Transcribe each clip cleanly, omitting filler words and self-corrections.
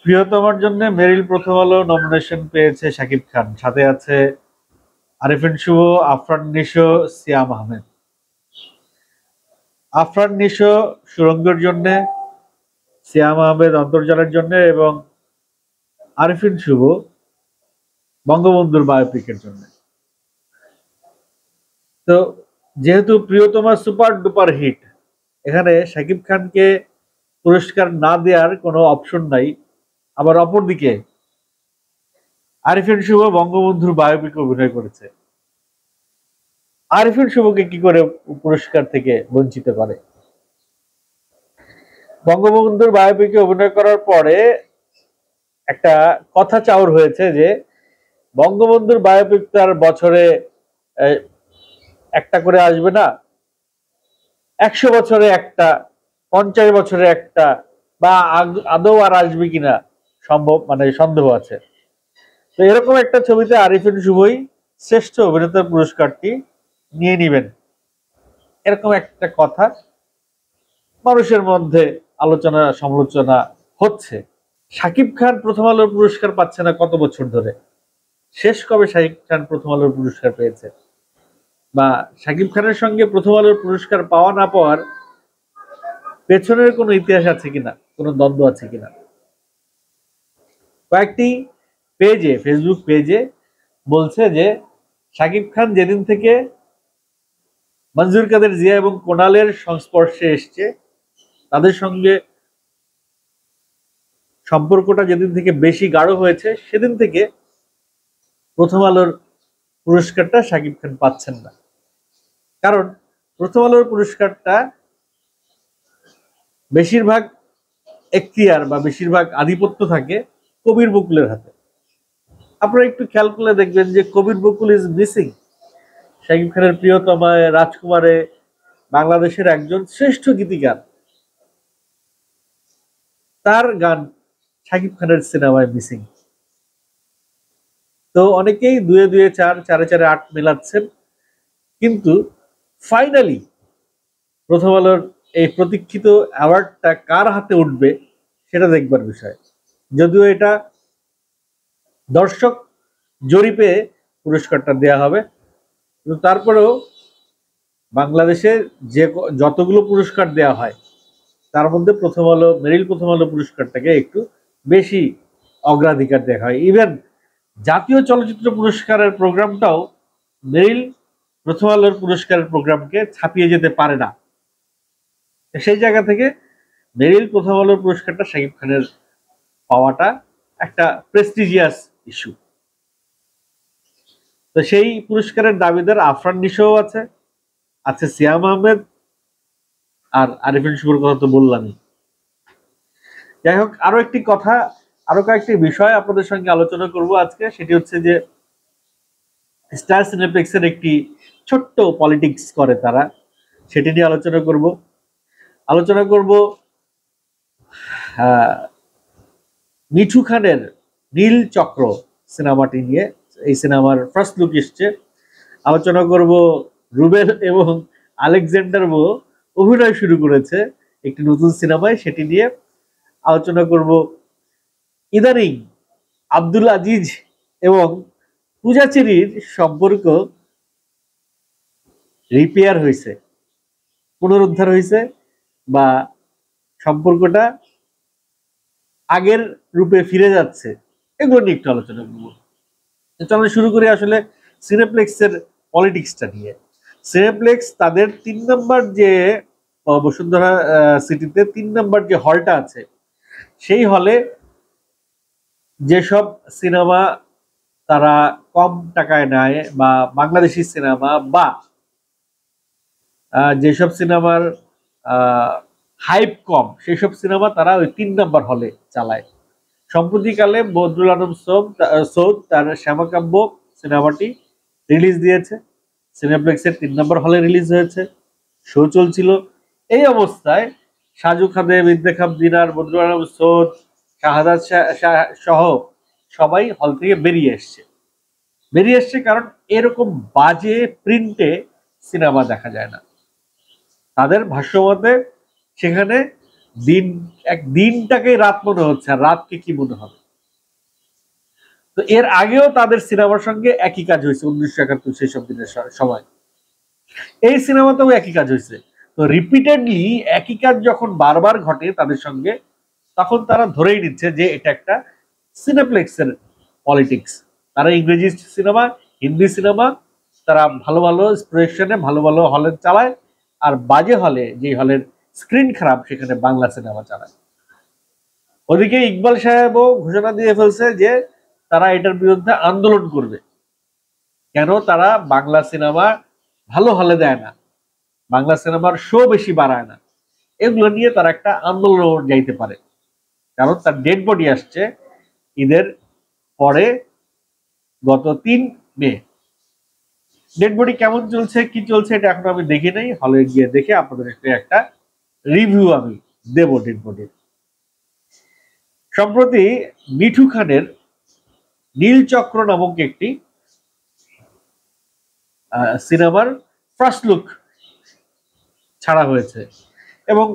প্রিয়তমার জন্য মেরিল প্রথম আলো নমিনেশন পেয়েছে শাকিব খান, সাথে আছে আরিফিন শুভ, আফরান নিশো, সিয়াম আহমেদ। আফরান নিশো সুরঙ্গের জন্য, সিয়াম আহমেদ অন্তর্জালের জন্য এবং আরিফিন শুভ বঙ্গবন্ধুর বায়োপিকের জন্য। তো যেহেতু প্রিয়তমা সুপার ডুপার হিট, এখানে শাকিব খানকে পুরস্কার না দেওয়ার কোনো অপশন নাই। আবার অপরদিকে আরিফিন শুভ বঙ্গবন্ধুর বায়োপিকে অভিনয় করেছে, আরিফিন শুভকে কি করে পুরস্কার থেকে বঞ্চিত করে? বঙ্গবন্ধুর বায়োপিকে অভিনয় করার পরে একটা কথা চাউর হয়েছে যে বঙ্গবন্ধুর বায়োপিক তার বছরে একটা করে আসবে না, 100 বছরে একটা, 50 বছরে একটা, বা আদৌ আর আসবে কিনা সম্ভব সন্দেহ আছে। তো এরকম একটা ছবিতে আরিফিন শুভই শ্রেষ্ঠ অভিনেতার পুরস্কারটি নিয়ে নিবেন, এরকম একটা কথা মানুষের মধ্যে আলোচনা সমালোচনা হচ্ছে। শাকিব খান প্রথম আলোর পুরস্কার পাচ্ছে না কত বছর ধরে? শেষ কবে শাকিব খান প্রথম আলোর পুরস্কার পেয়েছে? বা শাকিব খানের সঙ্গে প্রথম আলোর পুরস্কার পাওয়া না পাওয়ার পেছনের কোনো ইতিহাস আছে কিনা, কোনো দ্বন্দ্ব আছে কিনা? কয়েকটি পেজে, ফেসবুক পেজে বলছে যে শাকিব খান যেদিন থেকে মনজুর কাদের জিয়া এবং কোনালের সংস্পর্শে এসছে, তাদের সঙ্গে সম্পর্কটা যেদিন থেকে বেশি গাঢ় হয়েছে, সেদিন থেকে প্রথম আলোর পুরস্কারটা শাকিব খান পাচ্ছেন না। কারণ প্রথম আলোর পুরস্কারটা বেশিরভাগ এখতিয়ার বা বেশিরভাগ আধিপত্য থাকে কবির বকুলের হাতে। আপনারা একটু খেয়াল করলে দেখবেন যে কবির বকুল ইজ মিসিং। শাকিব খানের প্রিয়তমায়, রাজকুমারে বাংলাদেশের একজন শ্রেষ্ঠ গীতিকার, তার গান শাকিব খানের সিনেমায় মিসিং। তো অনেকেই 2-2 4, 4-4 8 মেলাচ্ছেন, কিন্তু ফাইনালি প্রথম আলোর এই প্রতীক্ষিত অ্যাওয়ার্ডটা কার হাতে উঠবে সেটা দেখবার বিষয়। যদিও এটা দর্শক জরিপে পুরস্কারটা দেয়া হবে, কিন্তু তারপরেও বাংলাদেশে যে যতগুলো পুরস্কার দেয়া হয় তার মধ্যে প্রথম আলো, মেরিল প্রথম আলো পুরস্কারটাকে একটু বেশি অগ্রাধিকার দেওয়া হয়। ইভেন জাতীয় চলচ্চিত্র পুরস্কারের প্রোগ্রামটাও মেরিল প্রথম আলোর পুরস্কারের প্রোগ্রামকে ছাপিয়ে যেতে পারে না। সেই জায়গা থেকে মেরিল প্রথম আলোর পুরস্কারটা শাকিব খানের পাওয়াটা একটা প্রেস্টিজিয়াস ইস্যু। তো সেই পুরস্কারের দাবিদার আফরান নিশোও আছে, আছে সিয়াম আহমেদ, আর আরিফিন শুভর কথা তো বললামই। যাই হোক, আরো একটি কথা, আরো কয়েকটি বিষয় আপনাদের সঙ্গে আলোচনা করব আজকে। সেটি হচ্ছে যে স্টার সিনেপ্লেক্সের একটি ছোট্ট পলিটিক্স করে তারা, সেটি নিয়ে আলোচনা করব মিঠু খানের নীল চক্র সিনেমাটি নিয়ে। এই সিনেমার ফার্স্ট লুক এসছে। আলোচনা করব রুবেল এবং আলেকজান্ডার অভিনয় শুরু করেছে একটি নতুন সিনেমায়, সেটি নিয়ে আলোচনা করব। ইদানিং আব্দুল আজিজ এবং পূজা চেরির সম্পর্ক রিপেয়ার হয়েছে, পুনরুদ্ধার হয়েছে, বা সম্পর্কটা আগের রূপে ফিরে যাচ্ছে, এগুলো নিয়ে একটু আলোচনা করবো। আমরা শুরু করি আসলে সিনেপ্লেক্সের পলিটিক্সটা নিয়ে। সিনেপ্লেক্স তাদের 3 নম্বর যে বসুন্ধরা সিটিতে 3 নম্বর যে হলটা আছে, সেই হলে যেসব সিনেমা তারা কম টাকায় নেয়, বা বাংলাদেশি সিনেমা, বা যেসব সিনেমার হাইপ কম, সেই সব সিনেমা তারা ওই 3 নম্বর হলে চালায়। সম্প্রতিকালে বদরুল আলম সৌদ তার শ্যামাকাব্য সিনেমাটি রিলিজ দিয়েছে, সিনেপ্লেক্সের 3 নম্বর হলে রিলিজ হয়েছে, শো চলছিল। এই অবস্থায় সাজু খাদেম, ইন্তেখাব দিনার, বদরুল আলম সৌদ, শাহাদাত সহ সবাই হল থেকে বেরিয়ে এসছে, কারণ এরকম বাজে প্রিন্টে সিনেমা দেখা যায় না। তাদের ভাষ্যমতে সেখানে দিন এক দিনটাকে রাত মনে হচ্ছে, আর রাতকে কি মনে হবে। তো এর আগেও তাদের সিনেমার সঙ্গে একই কাজ হয়েছে 1971 সেই সব দিনের সময়, এই সিনেমাতেও একই কাজ হয়েছে। তো রিপিটেডলি একই কাজ যখন বারবার ঘটে তাদের সঙ্গে, তখন তারা ধরেই নিচ্ছে যে এটা একটা সিনেপ্লেক্সের পলিটিক্স। তারা ইংরেজি সিনেমা, হিন্দি সিনেমা তারা ভালো ভালো প্রজেকশনে ভালো ভালো হলে চালায়, আর বাজে হলে, যে হলের স্ক্রিন খারাপ, সেখানে বাংলা সিনেমা চালায়। ওদিকে ইকবাল সাহেবও ঘোষণা দিয়ে ফেলছে যে তারা এটার বিরুদ্ধে আন্দোলন করবে। কেন তারা বাংলা সিনেমা ভালো হলে দেয় না, বাংলা সিনেমার শো বেশি বাড়ায় না, এগুলো নিয়ে তারা একটা আন্দোলন যাইতে পারে। কারণ তার ডেড বডি আসছে ঈদের পরে, গত 3 মে। ডেড বডি কেমন চলছে, কি চলছে, এটা এখন আমি দেখি নাই, হলে গিয়ে দেখে আপনাদের একটা রিভিউ আমি দেব ডেড বডির। সম্প্রতি মিঠু খানের নীলচক্র নামক একটি সিনেমার ফার্স্ট লুক ছাড়া হয়েছে, এবং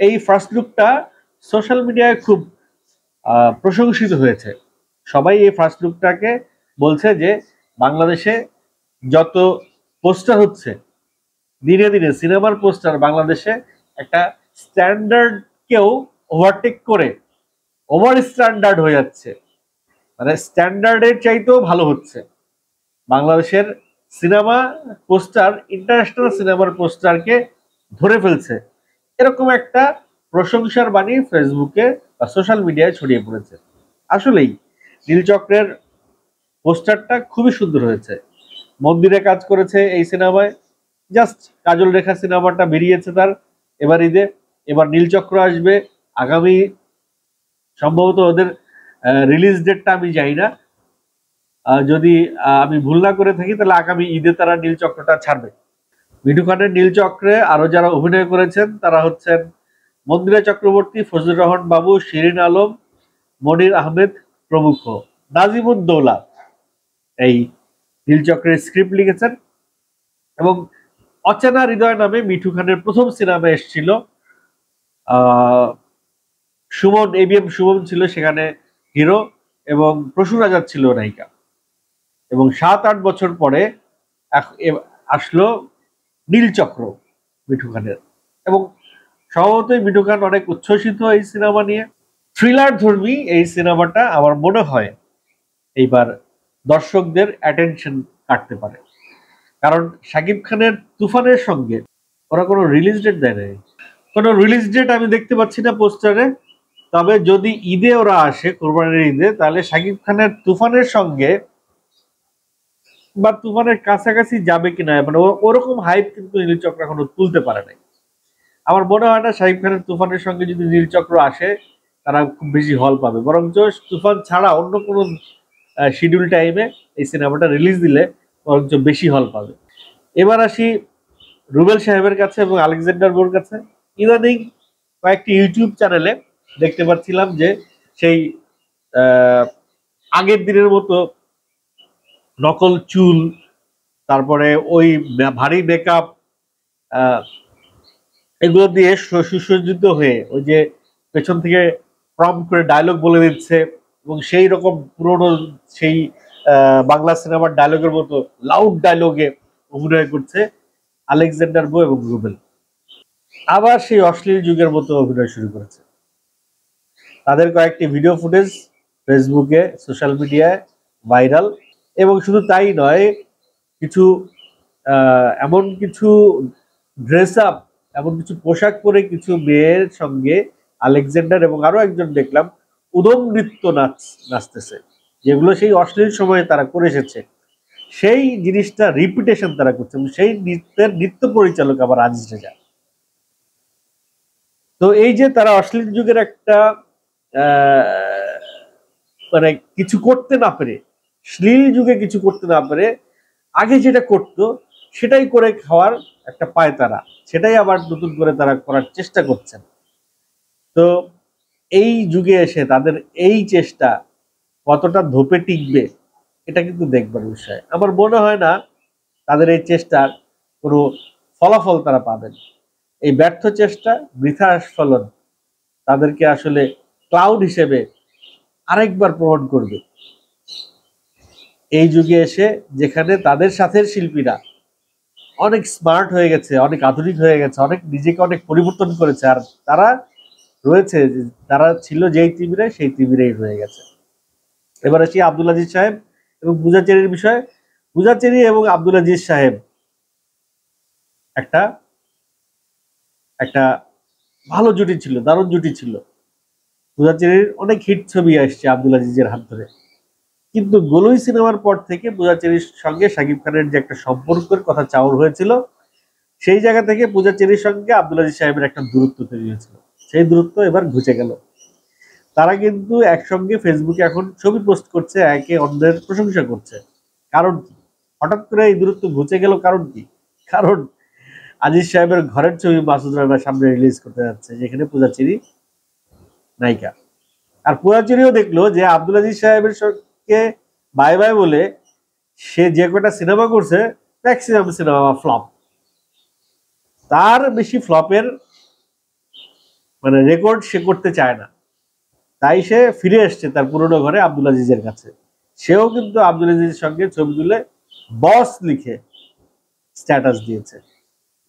এই ফার্স্ট লুকটা সোশ্যাল মিডিয়ায় খুব প্রশংসিত হয়েছে। সবাই এই ফার্স্ট লুকটাকে বলছে যে বাংলাদেশে যত পোস্টার হচ্ছে দিনে দিনে, সিনেমার পোস্টার বাংলাদেশে একটা স্ট্যান্ডার্ডকেও ওভারটেক করে ওভার স্ট্যান্ডার্ড হয়ে যাচ্ছে, মানে স্ট্যান্ডার্ডের চাইতেও ভালো হচ্ছে বাংলাদেশের সিনেমা পোস্টার, ইন্টারন্যাশনাল সিনেমার পোস্টারকে ধরে ফেলছে। এরকম একটা প্রশংসার বাণী ফেসবুকে বা সোশ্যাল মিডিয়ায় ছড়িয়ে পড়েছে। আসলেই নীলচক্রের পোস্টারটা খুবই সুন্দর হয়েছে, মন্দিরে কাজ করেছে এই সিনেমায়। জাস্ট কাজল রেখা সিনেমাটা বেরিয়েছে তার এবার ঈদে, এবার নীলচক্র আসবে আগামী, সম্ভবত ওদের রিলিজ ডেটটা আমি জানি না, যদি আমি ভুল না করে থাকি তাহলে আগামী ঈদে তারা নীলচক্রটা ছাড়বে। মিঠু খানের নীলচক্রে আরো যারা অভিনয় করেছেন তারা হচ্ছেন মন্দিরা চক্রবর্তী, ফজলুর রহমান বাবু, শিরিন আলম, মনির আহমেদ প্রমুখ। নাজিমুদ্দৌলা এই নীলচক্রের স্ক্রিপ্ট লিখেছেন, এবং অচেনা হৃদয় নামে মিঠু খানের প্রথম সিনেমা এসেছিল, সুমন, এবিএম সুমন ছিল সেখানে হিরো, এবং প্রসূন আজাদ ছিল নায়িকা। এবং 7-8 বছর পরে আসলো নীলচক্র মিঠু খানের, এবং স্বভাবতই মিঠু খান অনেক উচ্ছ্বসিত এই সিনেমা নিয়ে। থ্রিলার ধর্মী এই সিনেমাটা আমার মনে হয় এইবার দর্শকদের অ্যাটেনশন কাটতে পারে, কারণ শাকিব খানের তুফানের সঙ্গে ওরা কোনো রিলিজ ডেট দেয় নাই, কোনো রিলিজ ডেট আমি দেখতে পাচ্ছি না পোস্টারে। তবে যদি ঈদে ওরা আসে, কোরবানির ঈদে, তাহলে শাকিব খানের তুফানের সঙ্গে বা তুফানের কাছাকাছি যাবে কিনা, মানে ওরকম হাইপ কিন্তু নীলচক্র এখনো তুলতে পারে নাই। আমার মনে হয় না শাকিব খানের তুফানের সঙ্গে যদি নীলচক্র আসে তারা খুব বেশি হল পাবে, বরঞ্চ তুফান ছাড়া অন্য কোনো শিডিউল টাইমে এই সিনেমাটা রিলিজ দিলে বরঞ্চ বেশি হল পাবে। এবার আসি রুবেল সাহেবের কাছে এবং আলেকজান্ডার বোর কাছে। ইদানিং কয়েকটি ইউটিউব চ্যানেলে দেখতে পাচ্ছিলাম যে সেই আগের দিনের মতো নকল চুল, তারপরে ওই ভারী মেকআপ, এগুলো দিয়ে সুসজ্জিত হয়ে ওই যে পেছন থেকে প্রম্পট করে ডায়লগ বলে দিচ্ছে, এবং সেই রকম পুরোনো সেই বাংলা সিনেমার ডায়লগের মতো লাউড ডায়লগে অভিনয় করছে আলেকজান্ডার বো এবং রুবেল। আবার সেই অশ্লীল যুগের মতো অভিনয় শুরু করেছে। তাদের কয়েকটি ভিডিও ফুটেজ ফেসবুকে, সোশ্যাল মিডিয়ায় ভাইরাল, এবং শুধু তাই নয়, কিছু এমন কিছু ড্রেস আপ, এমন কিছু পোশাক পরে কিছু মেয়ের সঙ্গে আলেকজান্ডার এবং আরো একজন দেখলাম উদম নৃত্য নাচতেছে, যেগুলো সেই অশ্লীল সময়ে তারা করে এসেছে। সেই জিনিসটা রিপিটেশন তারা করছে, এবং সেই নৃত্যের নৃত্য পরিচালক আবার আজিজ রেজা। তো এই যে তারা অশ্লীল যুগের একটা মানে কিছু করতে না পেরে, শ্লীল যুগে কিছু করতে না পেরে আগে যেটা করতো সেটাই করে খাওয়ার একটা পায় তারা, সেটাই আবার নতুন করে তারা করার চেষ্টা করছেন। তো এই যুগে এসে তাদের এই চেষ্টা কতটা ধোপে টিকবে এটা কিন্তু দেখবার বিষয়। আমার মনে হয় না তাদের এই চেষ্টার কোনো ফলাফল তারা পাবেন। এই ব্যর্থ চেষ্টা, বৃথা আস্ফলন, তাদেরকে আসলে ক্লাউড হিসেবে আরেকবার প্রমাণ করবে। এই যুগে এসে যেখানে তাদের সাথে শিল্পীরা অনেক স্মার্ট হয়ে গেছে, অনেক আধুনিক হয়ে গেছে, অনেক নিজেকে অনেক পরিবর্তন করেছে, আর তারা রয়েছে, তারা ছিল যেই তিমিরে সেই তিমিরেই রয়ে গেছে। এবার আসি আব্দুল আজিজ সাহেব এবং পূজাচেরির বিষয়ে। পূজাচেরি এবং আব্দুল আজিজ সাহেব একটা একটা ভালো জুটি ছিল, দারুণ জুটি ছিল। পূজাচেরির অনেক হিট ছবি আসছে আব্দুল আজিজের হাত ধরে, কিন্তু গোলই সিনেমার পর থেকে পূজাচেরির সঙ্গে শাকিব খানের যে একটা সম্পর্কের কথা চাউর হয়েছিল, সেই জায়গা থেকে পূজাচেরির সঙ্গে আব্দুল আজিজ সাহেবের একটা দূরত্ব তৈরি হয়েছিল। সেই দূরত্ব এবার ঘুচে গেল। তারা কিন্তু একসঙ্গে ফেসবুকে এখন ছবি পোস্ট করছে, একে অন্যের প্রশংসা করছে। কারণ কি? হঠাৎ করে এই দূরত্ব ঘুচে গেল, কারণ কি? কারণ আজিজ সাহেবের ঘরের ছবি মাসুদ রানা সামনে রিলিজ করতে যাচ্ছে, যেখানে পূজাচেরি নায়িকা। আর পূজাচেরিও দেখলো যে আব্দুল আজিজ সাহেবের সঙ্গে বাই বাই বলে সে যে কটা সিনেমা করছে ম্যাক্সিমাম সিনেমা ফ্লপ। তার বেশি ফ্লপের রেকর্ড সে করতে চায় না, তাই সে ফিরে এসছে তার পুরনো ঘরে আব্দুল আজিজের কাছে। সেও কিন্তু আব্দুল আজিজের সঙ্গে ছবি তুলে বস লিখে স্ট্যাটাস দিয়েছে।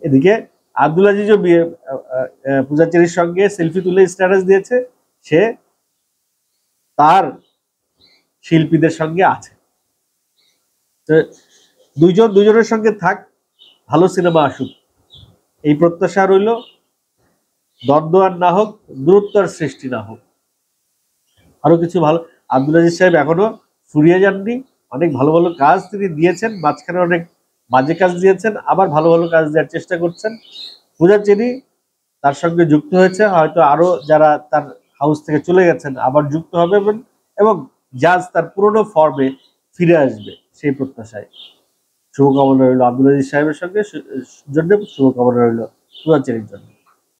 এদিকে আব্দুল আজিজও পূজাচেরির সঙ্গে সেলফি তুলে স্ট্যাটাস দিয়েছে, সে তার শিল্পীদের সঙ্গে আছে। তো দুজনের সঙ্গে থাক, ভালো সিনেমা আসুক, এই প্রত্যাশা রইল। দ্বন্দ্ব আর না হোক, দূরত্ব সৃষ্টি না হোক। আরো কিছু ভালো, আব্দুল আজিজ সাহেব এখনো ফুরিয়ে যাননি, অনেক ভালো ভালো কাজ তিনি দিয়েছেন, মাঝখানে অনেক বাজে কাজ দিয়েছেন, আবার ভালো ভালো কাজ দেওয়ার চেষ্টা করছেন। পূজাচেরি তার সঙ্গে যুক্ত হয়েছে, হয়তো আরো যারা তার হাউস থেকে চলে গেছেন আবার যুক্ত হবে, এবং জাজ তার পুরনো ফর্মে ফিরে আসবে, সেই প্রত্যাশায়। শুভকামনা রইল আব্দুল আজিজ সাহেবের জন্য, শুভকামনা রইল পূজাচেরির জন্য।